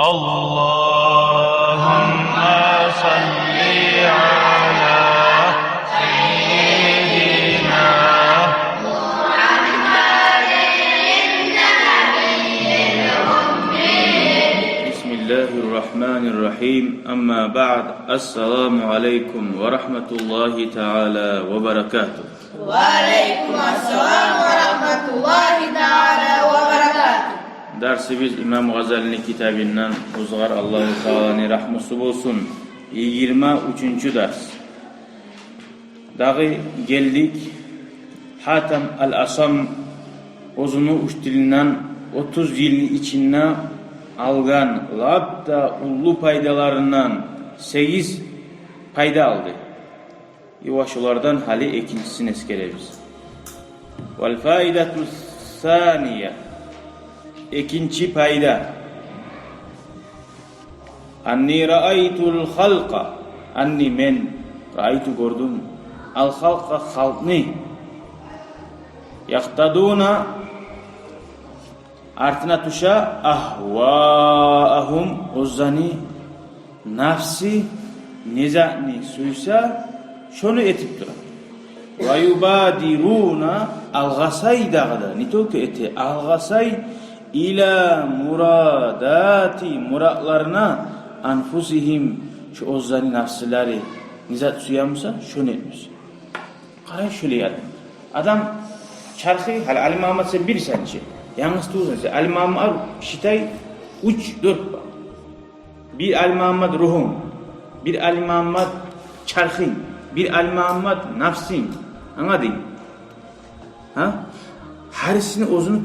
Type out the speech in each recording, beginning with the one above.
Allahümme salli ala seyyidina Bismillahirrahmanirrahim. Amma ba'd. Esselamu aleyküm ve rahmetullahi teala ve berekatuhu. Ve aleykümselam ve rahmetullahi teala ve berekatuhu. Dersimiz İmam Gazali'nin kitabından uzgar Allah-u Teala'nın rahmeti olsun. 23. ders. Dağı geldik. Hatem el-Asam ozunu uçtilinden 30 yıl içinde algan labda ullu paydalarından 8 payda aldı. Yuvaşulardan hali ikincisini eskereriz. Vel faidetu saniye, ikinci payda. Anni ra'aytul halqa, anni men ra'aytu gördüm al halqa halqni yaktaduna artına tuşa ahvaahum ozzani nafsi nizani suysa şunu etip durar. Ve yubadiruna algasay dağda nitoku eti algasay ila muradati muratlarına anfusihim şu ozzani nafsileri nizat suyamışsa şunu etmiş. Kay şöyle adam çarkı hal alimama sen bir sence yalnız tuğsun alimama şitay 3-4 bir alimama ruhum bir alimama çarkın bir al-Muhammed nafsin anladın? Ha? Harisini ozunu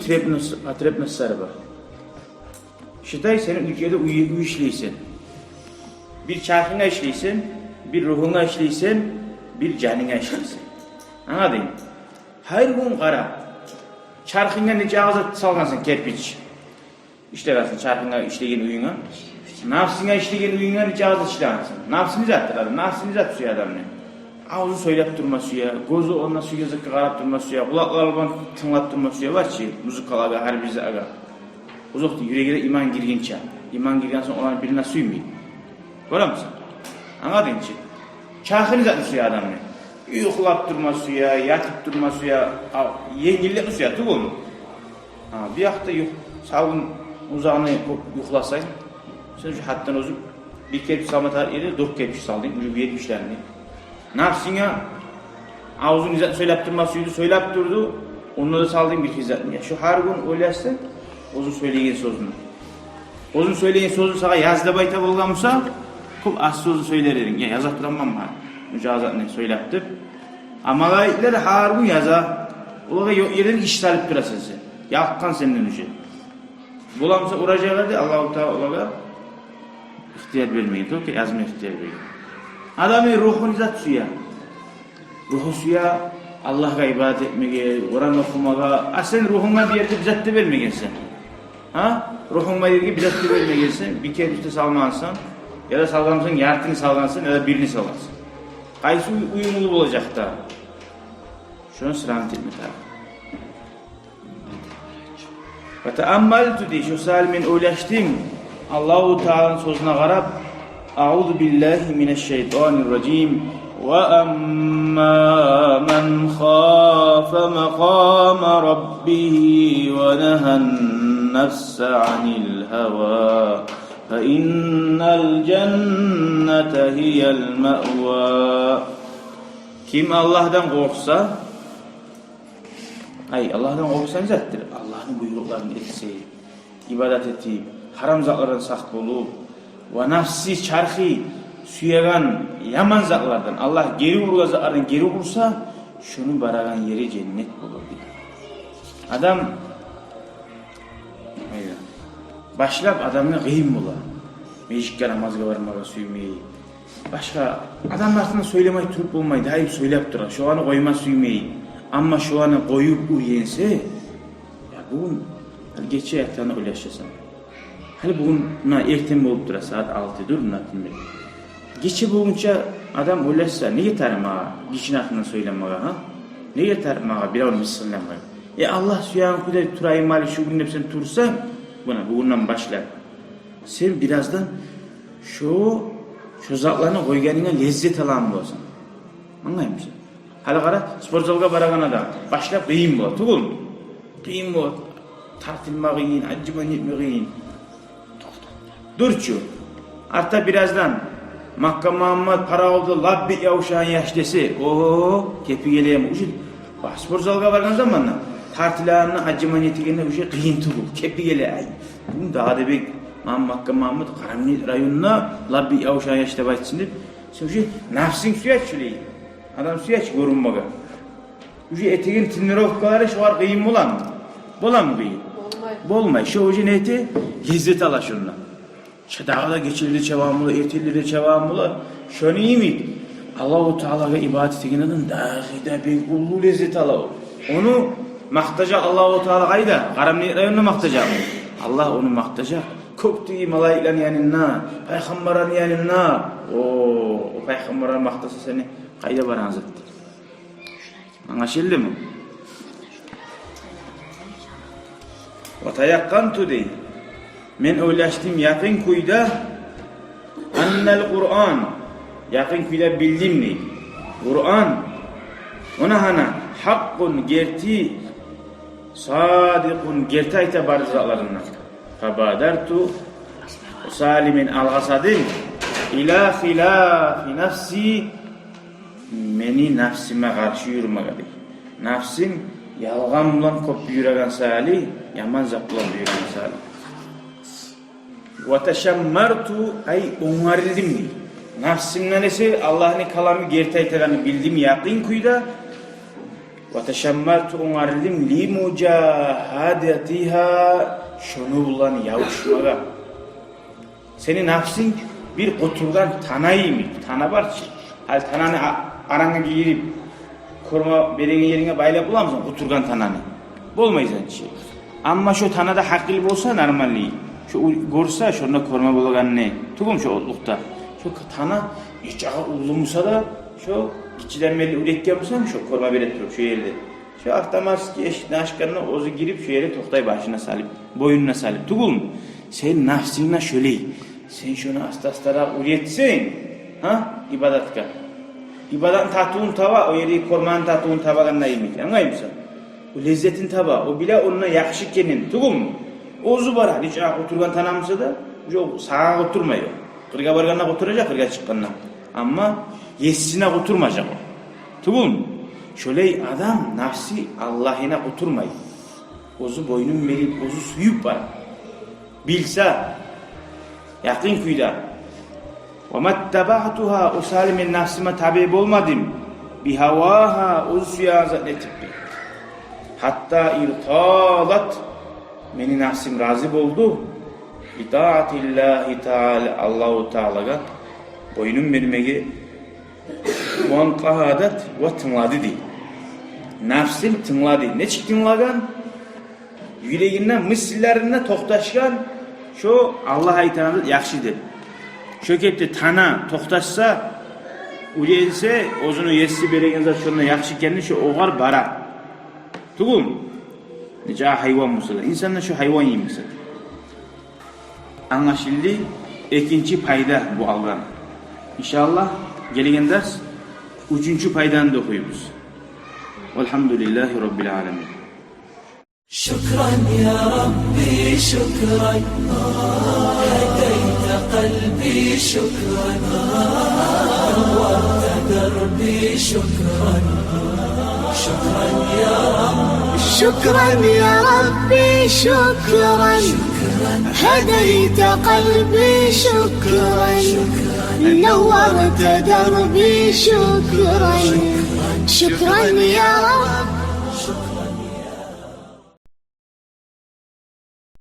trepmesi var. Şitay senin ülkede uyu işleysen. Bir çarkına işleysen, bir ruhuna işleysen, bir canına işleysen. Anladın? Her gün kara. Çarkına nece ağzı salgansın kerpiç. İşte versin çarkına işleyen uyuna. Nafsına işleyen uyuna nece ağzı işleyensin. Nafsını zattır adam. Nafsını zatt suya adamını. Ağzı söylep durması ya, gözü onunla suya zıkkı qarab durması ya, kulaklarından tınlap durması ya var ki, müzikalar her birisi aga. Uzakta yüreğine iman girginçe, iman girgen sonra olan birine suymayın. Görüyor musun? Anladın ki? Çarkını zaten suya adamını. Yuhlap durması ya, yatıp durması ya, yengillik suya tük olmuyor. Bir hafta savun uzağını yuhlasayın, sen şu hattan ozup, bir kerpiç salma tarihiyle 4 kerpiç saldın, ucu 70'lerini. Nafsine ağzını izah söylep durmasıydı, söylep durdu. Onunla da saldığın bir hizmetini. Ya şu her gün öyleyse, ozun söyleyen sözünü. Ozun söyleyen sözü sana yazda bayta bulgamsa, kul az sözü söylerin. Ya yazak duramam ha. Mücazatını söyleptir. Ama gayetler her gün yaza. Ola yerden iş talip durasın sen. Yakkan senden üçe. Bulamsa uğraşacaklar da Allah-u Teala olarak ihtiyar vermeyin. Tabii ki yazmaya ihtiyar vermeyin. Adamın ruhunu zat suya. Ruhu suya Allah'a ibadet etmeye, Kur'an okumaya. Sen ruhuna bir yerde bizzat da vermeyensin. Ha? Ruhuna bir yerde bizzat da vermeyensin. Bir kere üstte salmansın. Ya da salgansın, yartını salgansın ya da birini salgansın. Kaysı uyumlu olacak da. Şunu sıramet etmek lazım. Ve teammaltu diye şu salimin uğraştım. Allah-u Teala'nın sözüne karab. أعوذ بالله من الشيطان الرجيم وأما من خاف مقام ربه ونهى النفس عن الهوى فإن الجنة هي المأوى Kim Allah'tan korksa Allah'tan korksan zattır. Allah'ın buyruklarını etse, ibadet etip, haram zatlardan sakt olup ve nafsi çarkı suyagan yaman zatlardan Allah geri vurga zatlardan geri vursa şunu baragan yeri cennet olur diye. Adam başlap adamına kıyım ola. Mecikka namazga varmaga suymayı. Başka adam aslında söylemeyi turup olmayı daim söylep durar. Şu anı koyma suymayı. Ama şu anı koyup uyense ya bugün geçe ayaklarına ulaşasan. Hani bugün erten bolup dura saat 6'dır bunatın. Geçe boyunca adam ulaşsa ne yeter mağa? Geçin aklına söylemeye ha? Ne yeter mağa? Bir an missillemeye. Allah suyan kudret turayı mali şu günde sen tursa buna bugünden başlar. Sen birazdan şu zatlarını koyganına lezzet alan bolsun. Anlayır mısın? Hali qara spor zalga baragana da başlap kıyın bolat, tugul mu? Kıyın bolat. Tartılma kıyın, acıman etme kıyın. Durçu. Arta birazdan Makka Muhammed para oldu, labbi yavuşağın yaş dese, ooo kepi geleyem. Bak spor zalga bargan zamanla tartılarını acıman etikene kıyın tugul, kepi geleyem. Bunu daha da bir Makka Muhammed Karamni rayonuna labbi yavuşağın yaş deba etsin deyip, sen nafsin suya çüleyin. Adam suya hiç görünmüyor. Eteğin trenirovkaları şu var kıyım olan mı? Bolan mı kıyım? Bolmay. Şu neydi? Lezzet ala şundan. Dağda geçirdi çevamlı, ertelleri çevamlı. Şunu iyi mi? Allah-u Teala'ya ibadet edenlerden dağda bir kullu lezzet ala. Onu maktacak Allah-u Teala'yı da Karamni rayonuna maktacak. Allah onu maktacak. Köktüğü malaiklerin yanına, peygamberin yanına. O peygamberin maktası seni kayda baran zat. Anlaşıldı mı? Vatayakkantu dey. Men oylaştım yakın kuyda annel Kur'an. Yakın kuyda bildim ne? Kur'an ona hana hakkun gerti sadikun gerti ayta barzaklarından. Fabadartu salimin al-gasadin ila hilafi nafsi meni nafsime karşı yürümek adı. Nafsim yalgan bulan koptu yüreğen salih, yaman zaplan yüreğen salih. Ve teşemmertu ay onarıldım mi? Nafsimden ise Allah'ın kalamı gerti aytağını bildim yakın kuyda. Ve teşemmertu onarıldım li mücahadetiha şunu bulan yavuşmaga. Senin nafsin bir kuturdan tanayı mı? Tana var ki. Hal tananı arana girip korma berenge yerine bayla bulamsın kuturgan tananı. Bolmaysan şey. Amma şu tanada hakil bolsa normalli. Şu görsa şunda korma bolagan ne? Tugum şu otlukta. Şu tana içağa ulumusa da şu içilenmeli üretken bolsa şu korma beret durup şu yerde. Şu avtomatik eşitne aşkanına ozu girip şu yere toktay başına salip, boyununa salip. Tugum sen nafsine şöyle. Sen şunu astaslara üretsin. Ha? İbadatka. İbadan tatuğun tava, o yeri kormanın tatuğun tavagan neymiş? Anlayayım mısın? O lezzetin tava, o bile onunla yakışık kenin. Tugum mu? Ozu bara, hiç oturgan tanamısa da sağa oturmuyor. Kırga barganına oturacak, kırga çıkkanına. Ama yesine oturmayacak o. Tugum mu? Şöyle adam nafsi Allah'ına oturmayı. Ozu boynun verip, ozu suyup var. Bilse, yakın kuyda. وَمَتَّبَعْتُهَا o salimin nafsime tabi olmadım. Bihavaha o suya azat etipti. Hatta irtadat meni nafsim razı oldu. İtaatillahi Teala Allahu Teala'ga boynum vermegi muanqahadat ve tınladı değil. Nafsim tınladı. Ne çık tınlagan? Yüreğinden, mısillerinden toktaşkan şu Allah aytanı yakşidir. Şökepti tana toktaşsa uyense ozunu yessi beregen zat şuna yakşı kendi şu oğar bara. Tugum. Nece hayvan musala. İnsanlar şu hayvan yiymişsin. Anlaşıldı. İkinci payda bu algan. İnşallah gelegen ders üçüncü paydan da okuyumuz. Velhamdülillahi Rabbil alemin. شكرا يا ربي شكرا هديت قلبي شكرا نورت دربي شكرا شكرا يا رب شكرا يا ربي شكرا هديت قلبي شكرا نورت دربي شكرا شكرا يا رب